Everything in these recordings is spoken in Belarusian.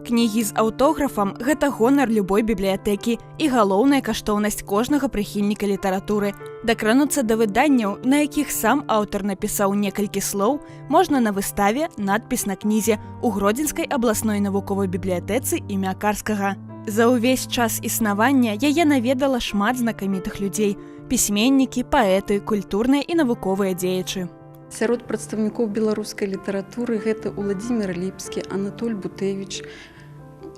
Кнігі з аўтографам – гэта гонар любой бібліятэкі і галоўная каштоўнасць кожнага прыхільніка літаратуры. Дакрануцца да выданняў, на якіх сам аўтар напісаў некалькі слоў, можна на выставе «Надпіс на кнізе» у Гродзенскай абласной навуковай бібліятэцы імя Карскага. За ўвесь час існавання яе наведала шмат знакамітых людзей – пісьменнікі, паэты, культурныя і навуковыя дзеячы. Сярод прадстаўнікоў беларускай літаратуры гэта Уладзімір Ліпскі, Анатоль Бутэвіч,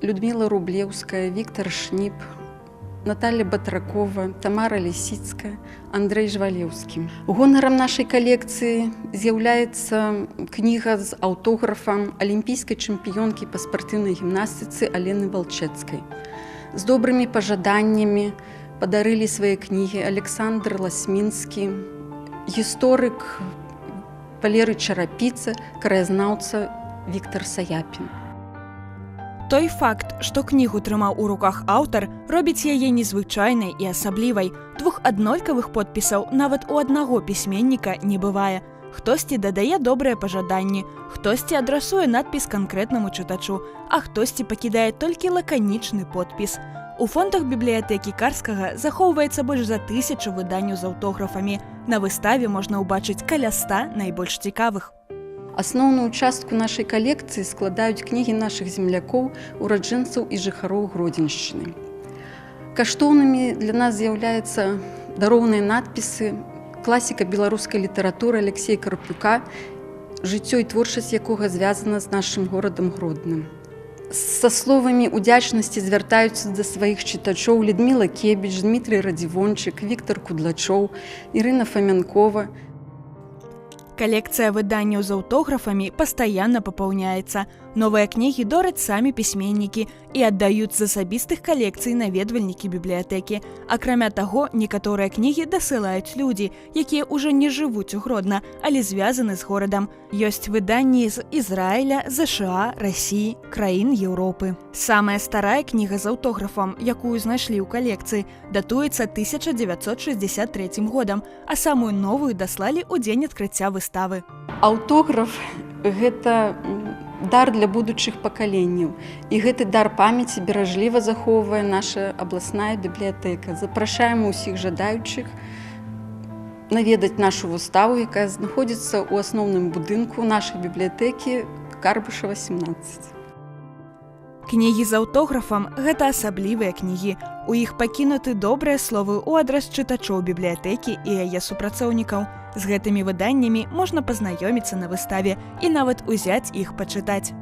Людміла Рублеўская, Віктар Шніп, Наталья Батракова, Тамара Лісіцкая, Андрэй Жвалеўскі. Гонарам нашай калекцыі з'яўляецца кніга з аўтографам алімпійскай чэмпіёнкі па спартыўнай гімнастыцы Алены Валчэцкай. З добрымі пажаданнямі падарылі свае кнігі Александр Ласмінскі, гісторык Валерый Чарапіца, краязнаўца Віктар Саяпін. Той факт, што кнігу трымаў у руках аўтар, робіць яе незвычайнай і асаблівай. Двух аднолькавых подпісаў нават у аднаго пісьменніка не бывае. Хтосьці дадае добрыя пажаданні, хтосьці адрасуе надпіс канкрэтнаму чытачу, а хтосьці пакідае толькі лаканічны подпіс. У фондах бібліятэкі Карскага захоўваецца больш за 1000 выданняў з аўтографамі. На выставе можна ўбачыць каля 100 найбольш цікавых. Асноўную частку нашай калекцыі складаюць кнігі нашых землякоў, ураджэнцаў і жыхароў Гродзеншчыны. Каштоўнымі для нас з'яўляюцца дароўныя надпісы класіка беларускай літаратуры Алексея Карпюка, жыццё і творчасць якога звязана з нашым горадам Гродным. Са словамі удзячнасці звяртаюцца да сваіх чытачоў Людміла Кебіч, Дмітрый Радзівончык, Віктар Кудлачоў, Ірына Фамянкова. Калекцыя выданняў з аўтографамі пастаянна папаўняецца. Новыя кнігі дораць самі пісьменнікі і аддаюць з асабістых калекцый наведвальнікі бібліятэкі. Акрамя таго, некаторыя кнігі дасылаюць людзі, якія ўжо не жывуць у Гродна, але звязаны з горадам. Ёсць выданні з Ізраіля, ЗША, Расіі, краін Еўропы. Самая старая кніга з аўтографам, якую знайшлі ў калекцыі, датуецца 1963 годам, а самую новую даслалі ў дзень адкрыцця выставы. Аўтограф – гэта дар для будучых пакаленняў. І гэты дар памяці беражліва захоўвае наша абласная бібліятэка. Запрашаем усіх жадаючых наведаць нашу выставу, якая знаходзіцца ў асноўным будынку нашай бібліятэкі Карбышева, 17. Кнігі з аўтографам – гэта асаблівыя кнігі. У іх пакінуты добрыя словы ў адрас чытачоў бібліятэкі і яе супрацоўнікаў. З гэтымі выданнямі можна пазнаёміцца на выставе і нават узяць іх пачытаць.